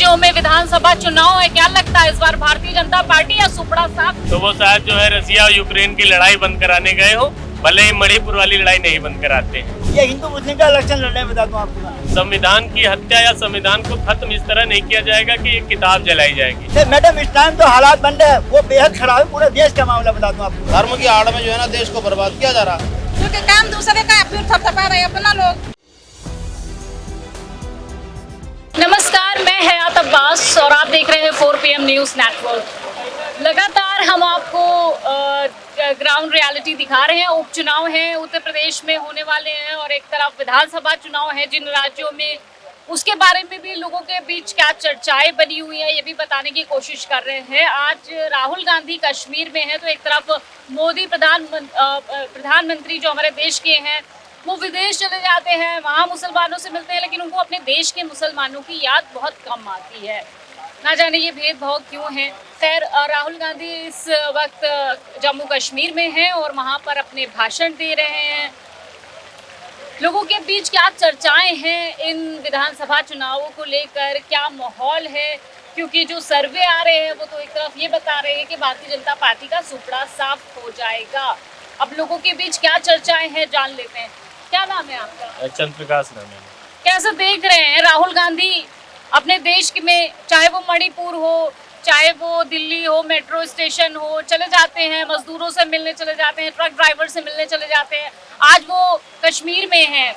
राज्यों में विधानसभा चुनाव है, क्या लगता है इस बार भारतीय जनता पार्टी या सुपड़ा साफ? तो वो शायद जो है रसिया और यूक्रेन की लड़ाई बंद कराने गए हो, भले ही मणिपुर वाली लड़ाई नहीं बंद कराते हैं। ये हिंदू मुस्लिम का इलेक्शन लड़ने में बता दूं आपको। संविधान की हत्या या संविधान को खत्म इस तरह नहीं किया जाएगा कि एक किताब जलाई जाएगी। मैडम इस टाइम तो हालात बन रहे हैं वो बेहद खराब है, पूरे देश का मामला बता दूं आपको। धर्म की आड़ में जो है ना देश को बर्बाद किया जा रहा है, क्योंकि काम दूसरे का फिर थपथपा रहे अपना लोग। नमस्कार, मैं हयात अब्बास और आप देख रहे हैं 4 PM न्यूज़ नेटवर्क। लगातार हम आपको ग्राउंड रियलिटी दिखा रहे हैं। उपचुनाव हैं, उत्तर प्रदेश में होने वाले हैं और एक तरफ विधानसभा चुनाव है जिन राज्यों में, उसके बारे में भी लोगों के बीच क्या चर्चाएं बनी हुई है ये भी बताने की कोशिश कर रहे हैं। आज राहुल गांधी कश्मीर में है तो एक तरफ मोदी प्रधानमंत्री जो हमारे देश के हैं वो विदेश चले जाते हैं, वहाँ मुसलमानों से मिलते हैं, लेकिन उनको अपने देश के मुसलमानों की याद बहुत कम आती है। ना जाने ये भेदभाव क्यों है। खैर, राहुल गांधी इस वक्त जम्मू कश्मीर में हैं और वहाँ पर अपने भाषण दे रहे हैं। लोगों के बीच क्या चर्चाएं हैं इन विधानसभा चुनावों को लेकर, क्या माहौल है, क्योंकि जो सर्वे आ रहे हैं वो तो एक तरफ ये बता रहे हैं कि भारतीय जनता पार्टी का सुपड़ा साफ हो जाएगा। अब लोगों के बीच क्या चर्चाएं हैं जान लेते हैं। क्या नाम है आपका? चंद्रप्रकाश नाम है। कैसे देख रहे हैं राहुल गांधी अपने देश में, चाहे वो मणिपुर हो, चाहे वो दिल्ली हो, मेट्रो स्टेशन हो, चले जाते हैं, मजदूरों से मिलने चले जाते हैं, ट्रक ड्राइवर से मिलने चले जाते हैं। आज वो कश्मीर में हैं,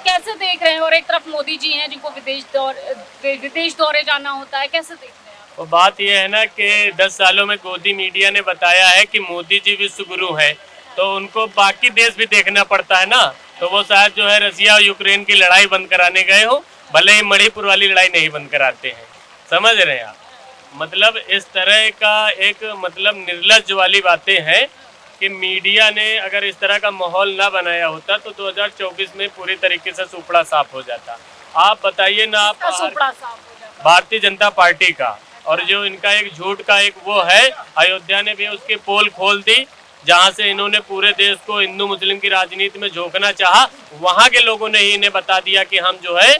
कैसे देख रहे हैं? और एक तरफ मोदी जी हैं जिनको विदेश दौरे जाना होता है, कैसे देख रहे हैं आप? वो बात यह है ना कि 10 सालों में गोदी मीडिया ने बताया है कि मोदी जी विश्व गुरु है, तो उनको बाकी देश भी देखना पड़ता है ना। तो वो शायद जो है रसिया और यूक्रेन की लड़ाई बंद कराने गए हो, भले ही मणिपुर वाली लड़ाई नहीं बंद कराते हैं। समझ रहे हैं आप? मतलब इस तरह का एक निर्लज्ज वाली बातें हैं कि मीडिया ने अगर इस तरह का माहौल ना बनाया होता तो 2024 में पूरी तरीके से सुपड़ा साफ हो जाता। आप बताइए ना, आप सुपड़ा साफ हो जाता भारतीय जनता पार्टी का, और जो इनका एक झूठ का एक वो है, अयोध्या ने भी उसकी पोल खोल दी जहां से इन्होंने पूरे देश को हिंदू मुस्लिम की राजनीति में झोंकना चाहा। वहां के लोगों ने ही इन्हें बता दिया कि हम जो है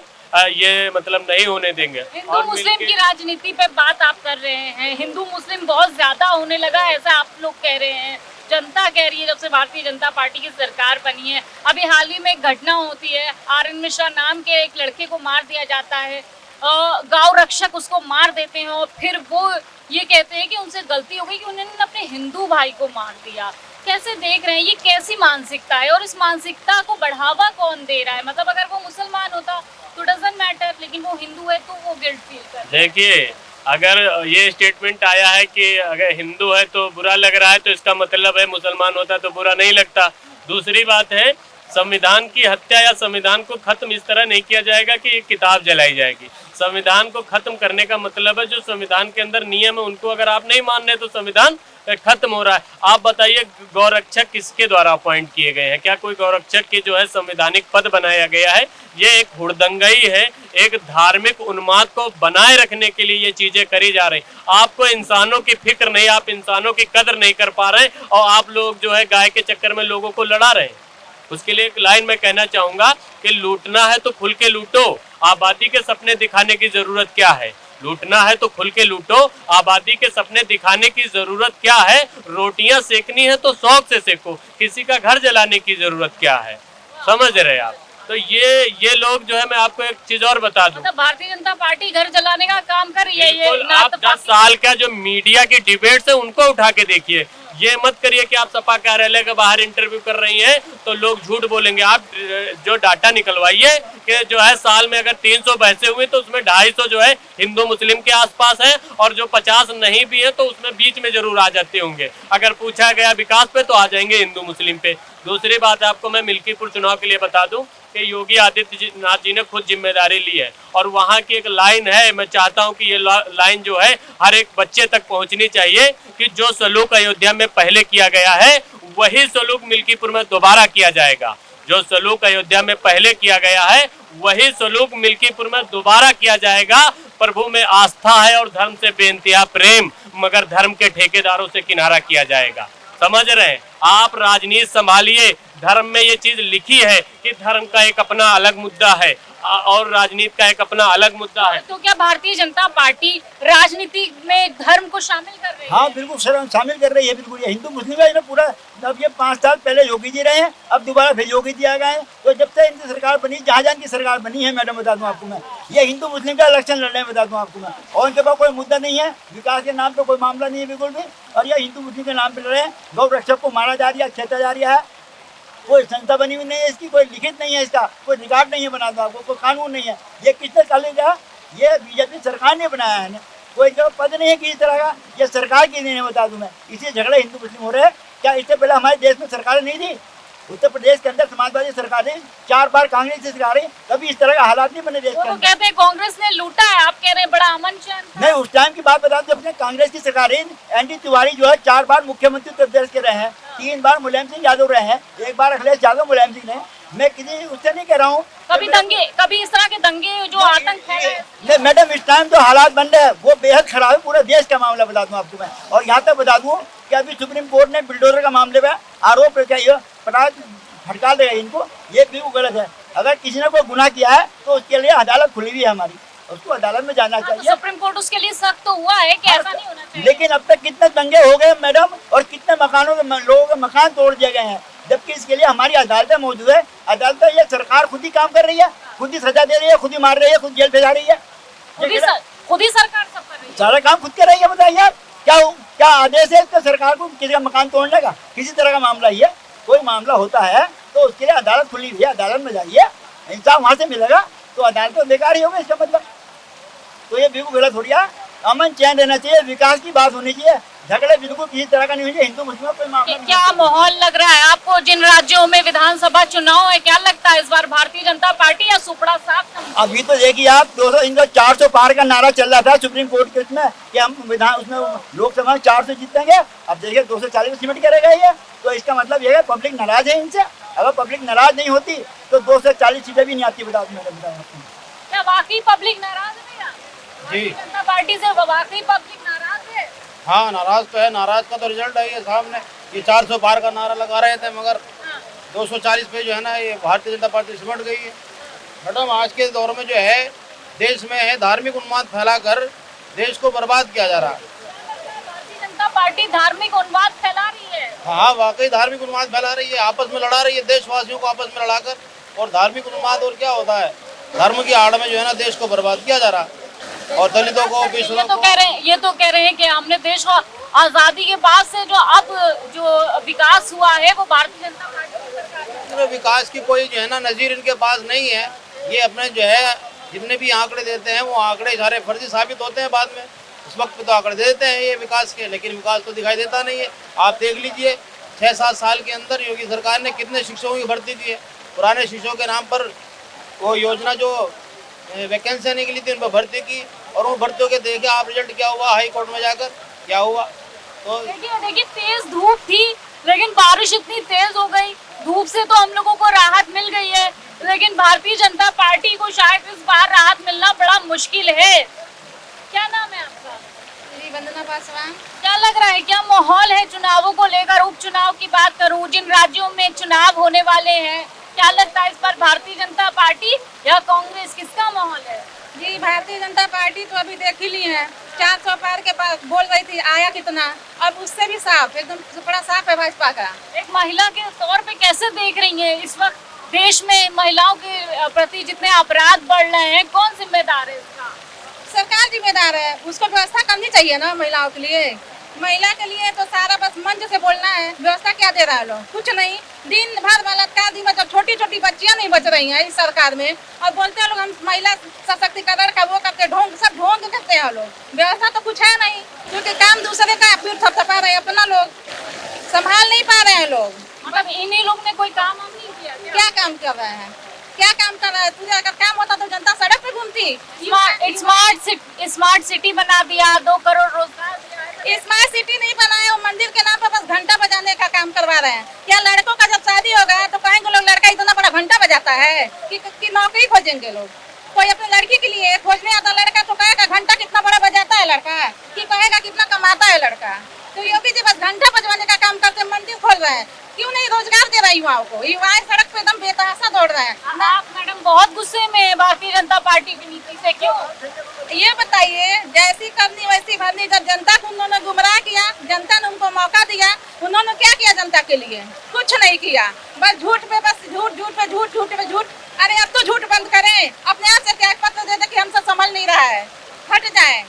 ये नहीं होने देंगे। हिंदू मुस्लिम की राजनीति पे बात आप कर रहे हैं, हिंदू मुस्लिम बहुत ज्यादा होने लगा ऐसा आप लोग कह रहे हैं, जनता कह रही है जब से भारतीय जनता पार्टी की सरकार बनी है। अभी हाल ही में एक घटना होती है, RN मिश्रा नाम के एक लड़के को मार दिया जाता है, गांव रक्षक उसको मार देते हैं और फिर वो ये कहते हैं कि उनसे गलती हो गई कि उन्होंने अपने हिंदू भाई को मार दिया। कैसे देख रहे हैं, ये कैसी मानसिकता है और इस मानसिकता को बढ़ावा कौन दे रहा है? मतलब अगर वो मुसलमान होता तो डजंट मैटर, लेकिन वो हिंदू है तो वो गिल्ट फील कर। देखिए, अगर ये स्टेटमेंट आया है कि अगर हिंदू है तो बुरा लग रहा है, तो इसका मतलब है मुसलमान होता तो बुरा नहीं लगता। दूसरी बात है, संविधान की हत्या या संविधान को खत्म इस तरह नहीं किया जाएगा कि एक किताब जलाई जाएगी। संविधान को खत्म करने का मतलब है जो संविधान के अंदर नियम है उनको अगर आप नहीं मान रहे तो संविधान खत्म हो रहा है। आप बताइए, गौरक्षक किसके द्वारा अपॉइंट किए गए हैं? क्या कोई गौरक्षक की जो है संवैधानिक पद बनाया गया है? ये एक हुड़दंगई है, एक धार्मिक उन्माद को बनाए रखने के लिए ये चीजें करी जा रही। आपको इंसानों की फिक्र नहीं, आप इंसानों की कदर नहीं कर पा रहे और आप लोग जो है गाय के चक्कर में लोगों को लड़ा रहे हैं। उसके लिए एक लाइन मैं कहना चाहूंगा कि लूटना है तो खुल के लूटो, आबादी के सपने दिखाने की जरूरत क्या है? लूटना है तो खुल के लूटो, आबादी के सपने दिखाने की जरूरत क्या है? रोटियां सेकनी है तो शौक से सेको, किसी का घर जलाने की जरूरत क्या है? समझ रहे आप? तो ये लोग जो है, मैं आपको एक चीज और बता दूं, मतलब भारतीय जनता पार्टी घर जलाने का काम कर रही है। ये आप 10 साल का जो मीडिया की डिबेट्स है उनको उठा के देखिए। ये मत करिए कि आप सपा कार्यालय के बाहर इंटरव्यू कर रही हैं तो लोग झूठ बोलेंगे। आप जो डाटा निकलवाइए कि जो है साल में अगर 300 बहसें हुई तो उसमें 250 जो है हिंदू मुस्लिम के आसपास है और जो 50 नहीं भी है तो उसमें बीच में जरूर आ जाते होंगे। अगर पूछा गया विकास पे तो आ जाएंगे हिंदू मुस्लिम पे। दूसरी बात आपको मैं मिल्कीपुर चुनाव के लिए बता दूं कि योगी आदित्यनाथ जी ने खुद जिम्मेदारी ली है और वहाँ की एक लाइन है, मैं चाहता हूँ कि ये लाइन जो है हर एक बच्चे तक पहुँचनी चाहिए कि जो सलूक अयोध्या में पहले किया गया है वही सलूक मिल्कीपुर में दोबारा किया जाएगा। जो सलूक अयोध्या में पहले किया गया है वही सलूक मिल्कीपुर में दोबारा किया जाएगा। प्रभु में आस्था है और धर्म से बेइंतहा प्रेम, मगर धर्म के ठेकेदारों से किनारा किया जाएगा। समझ रहे हैं? आप राजनीति संभालिए, धर्म में ये चीज लिखी है कि धर्म का एक अपना अलग मुद्दा है और राजनीति का एक अपना अलग मुद्दा है। तो क्या भारतीय जनता पार्टी राजनीति में धर्म को शामिल कर रही है? हाँ बिल्कुल शामिल कर रही है। बिल्कुल ये हिंदू मुस्लिम का पूरा, अब ये 5 साल पहले योगी जी रहे हैं, अब दोबारा फिर योगी जी आ गए हैं। तो जब से इनकी सरकार बनी, जहां की सरकार बनी है मैडम, बता दूं आपको मैं, ये हिंदू मुस्लिम का इलेक्शन लड़ रहे हैं, बता दूं आपको मैं। और इनके पास कोई मुद्दा नहीं है, विकास के नाम पे कोई मामला नहीं है बिल्कुल भी। और ये हिंदू मुस्लिम के नाम पे लड़ रहे हैं। गौ रक्षक को मारा जा रहा है, छेड़ा जा रहा है। कोई संस्था बनी हुई नहीं है इसकी, कोई लिखित नहीं है इसका, कोई रिकॉर्ड नहीं है, बना दो आपको, कोई कानून नहीं है। ये किसने चलेगा? ये बीजेपी सरकार ने बनाया है। कोई जो पद नहीं है किसी तरह का, ये सरकार की नहीं है, बता दूं मैं। इसी झगड़े हिंदू मुस्लिम हो रहे हैं। क्या इससे पहले हमारे देश में सरकार नहीं थी? उत्तर प्रदेश के अंदर समाजवादी सरकार है, 4 बार कांग्रेस की सरकार है, कभी इस तरह का हालात नहीं बने देश के तो अंदर। कहते हैं कांग्रेस ने लूटा है, आप कह रहे हैं बड़ा अमन चैन था। नहीं, उस टाइम की बात बता दूं, अपने कांग्रेस की सरकार है। एनडी तिवारी जो है 4 बार मुख्यमंत्री उत्तर प्रदेश के रहे हैं, 3 बार मुलायम सिंह यादव रहे हैं, 1 बार अखिलेश यादव मुलायम सिंह ने। मैं किसी उससे नहीं कह रहा हूँ। कभी दंगे, कभी इस तरह के दंगे जो आतंक है। नहीं मैडम, इस टाइम जो हालात बन रहे हैं वो बेहद खराब है। पूरे देश का मामला बता दूं आपको मैं। और यहाँ तक बता दूं कि अभी सुप्रीम कोर्ट ने बुलडोजर का मामले में आरोप लगाया, हड़ताल देगा इनको, ये बिल्कुल गलत है। अगर किसी ने कोई गुनाह किया है तो उसके लिए अदालत खुली हुई है हमारी, उसको अदालत में जाना तो चाहिए। सुप्रीम कोर्ट उसके लिए सख्त तो हुआ है कि ऐसा नहीं होना चाहिए। लेकिन अब तक कितने दंगे हो गए मैडम, और कितने मकानों के लोगों के मकान तोड़ दिए गए हैं, जबकि इसके लिए हमारी अदालतें मौजूद है। अदालतें, ये सरकार खुद ही काम कर रही है, खुद ही सजा दे रही है, खुद ही मार रही है, खुद जेल भेजा रही है। खुद ही सरकार सब कर रही है। सारा काम खुद कर रही है। बताइए आप, क्या आदेश है इसका सरकार को किसी का मकान तोड़ने का? किसी तरह का मामला ही है। कोई मामला होता है तो उसके लिए अदालत खुली हुई है, अदालत में जाइए, इंसाफ वहाँ से मिलेगा। तो अदालत तो बेकार ही होगा इसका मतलब। तो ये बिल्कुल गलत हो रहा है। अमन चैन रहना चाहिए, विकास की बात होनी चाहिए, झगड़े बिल्कुल किसी तरह का नहीं होना चाहिए। हिंदू मुस्लिम कोई मामला नहीं। क्या माहौल लग रहा है आपको? जिन राज्यों में विधानसभा चुनाव है, क्या लगता है इस बार भारतीय जनता पार्टी या सुपड़ा साफ? अभी तो देखिए आप, 400 पार का नारा चल रहा था सुप्रीम कोर्ट के उसमें कि हम विधान उसमें लोकसभा में 400 जीतेंगे। अब देखिए 240 सीमेंट करेगा ये। तो इसका मतलब ये है पब्लिक नाराज है इनसे। अगर पब्लिक नाराज नहीं होती तो 240 सीटें भी नहीं आती। बताओ क्या वाकई पब्लिक नाराज है भैया? भारतीय जनता पार्टी से वाकई पब्लिक नाराज है? हाँ, नाराज तो है। नाराज का तो रिजल्ट है ये सामने। ये 400 पार का नारा लगा रहे थे, मगर 240 पे जो है ना, ये भारतीय जनता पार्टी सिमट गई है। मैडम, आज के दौर में जो है देश में है धार्मिक उन्माद फैलाकर देश को बर्बाद किया जा रहा है। भारतीय जनता पार्टी धार्मिक उन्माद फैला रही है। हाँ, वाकई धार्मिक उन्माद फैला रही है, आपस में लड़ा रही है देशवासियों को आपस में लड़ाकर। और धार्मिक उन्माद और क्या होता है, धर्म की आड़ में जो है ना देश को बर्बाद किया जा रहा है। और दलितों को, पिछड़ों को, ये तो कह रहे हैं कि हमने देश को आजादी के बाद से जो विकास हुआ है वो भारतीय जनता पार्टी की सरकार है। विकास की कोई जो है ना नजीर इनके पास नहीं है। ये अपने जो है जितने भी आंकड़े देते हैं वो आंकड़े सारे फर्जी साबित होते हैं बाद में। इस वक्त तो आंकड़े देते हैं ये विकास के, लेकिन विकास तो दिखाई देता नहीं है। आप देख लीजिए 6-7 साल के अंदर योगी सरकार ने कितने शिक्षकों की भर्ती की है। पुराने शिक्षकों के नाम पर वो योजना जो वैकेंसी निकली थी उन पर भर्ती की, और उन भर्तियों के देखे आप रिजल्ट क्या हुआ, हाई कोर्ट में जाकर क्या हुआ। तो देखिए तेज धूप थी, लेकिन बारिश इतनी तेज हो गई, धूप से तो हम लोगों को राहत मिल गई है, लेकिन भारतीय जनता पार्टी को शायद इस बार राहत मिलना बड़ा मुश्किल है। क्या नाम है आपका? वंदना पासवान। क्या लग रहा है, क्या माहौल है चुनावों को लेकर? उपचुनाव की बात करूं, जिन राज्यों में चुनाव होने वाले हैं, क्या लगता है इस बार भारतीय जनता पार्टी या कांग्रेस, किसका माहौल है? जी, भारतीय जनता पार्टी तो अभी देख ही ली है, 400 पार के पास बोल रही थी, आया कितना, अब उससे भी साफ, एकदम बड़ा साफ है भाजपा का। एक महिला के तौर पे कैसे देख रही हैं इस वक्त देश में महिलाओं के प्रति जितने अपराध बढ़ रहे हैं, कौन जिम्मेदार है इसका? सरकार जिम्मेदार है, उसको व्यवस्था करनी चाहिए ना महिलाओं के लिए। महिला के लिए तो सारा बस मंच से बोलना है, व्यवस्था क्या दे रहा है लोग? कुछ नहीं, दिन भर बलात्कार, दिन भर छोटी छोटी बच्चियां नहीं बच रही हैं इस सरकार में, और बोलते हैं लोग हम महिला सशक्तिकरण का वो करते, सब ढोंग करते हैं लोग। व्यवस्था तो कुछ है नहीं, क्योंकि काम दूसरे का फिर थपथपा रहे हैं, अपना लोग संभाल नहीं पा रहे हैं लोग। मतलब इन्हीं लोग ने कोई काम हम नहीं किया क्या काम कर रहे हैं? क्या काम कर रहा है? तुझे अगर काम होता तो जनता सड़क पे घूमती। स्मार्ट सिटी बना दिया, 2 करोड़ रोजगार दिया है। स्मार्ट सिटी नहीं बनाया, वो मंदिर के नाम पर बस घंटा बजाने का काम करवा रहे हैं। क्या लड़कों का जब शादी होगा तो कहेंगे लोग लड़का इतना बड़ा घंटा बजाता है कि नौकरी खोजेंगे लोग? कोई अपनी लड़की के लिए खोजने आता लड़का तो कहेगा घंटा कितना बड़ा बजाता है लड़का, कि कहेगा कितना कमाता है लड़का। तो योगी जी बस घंटा बजवाने का काम करते, मंदिर खोल रहे हैं, क्यों नहीं रोजगार दे रहा युवाओं को? युवाएं सड़क पे एकदम बेतहाशा दौड़ रहे हैं। आप मैडम बहुत गुस्से में हैं भारतीय जनता पार्टी की नीति से, क्यों? ये बताइए, जैसी करनी वैसी भरनी। जब जनता को उन्होंने गुमराह किया, जनता ने उनको मौका दिया, उन्होंने क्या किया जनता के लिए? कुछ नहीं किया, बस झूठ पे बस झूठ, झूठ पे झूठ, झूठ पे झूठ। अरे अब तो झूठ बंद करें, अपने आप से त्याग पत्र दे दे कि हमसे संभल नहीं रहा है, हट जाए।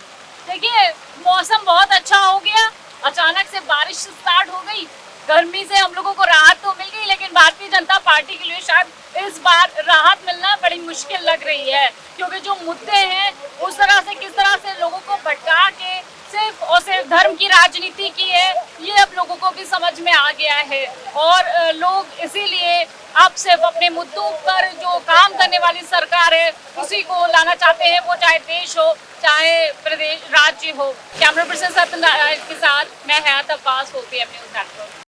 देखिए मौसम बहुत अच्छा हो गया, अचानक से बारिश स्टार्ट हो गई, गर्मी से हम लोगों को राहत तो मिल गई, लेकिन भारतीय जनता पार्टी के लिए शायद इस बार राहत मिलना बड़ी मुश्किल लग रही है, क्योंकि जो मुद्दे हैं उस तरह से किस तरह से लोगों को भटका के सिर्फ और सिर्फ धर्म की राजनीति की है, ये अब लोगों को भी समझ में आ गया है। और लोग इसीलिए अब सिर्फ अपने मुद्दों पर जो काम करने वाली सरकार है उसी को लाना चाहते हैं, वो चाहे देश हो चाहे प्रदेश राज्य हो। कैमरा पर्सन सत्यनारायण के साथ मैं हयात अब्बास, OPM न्यूज़ नेटवर्क।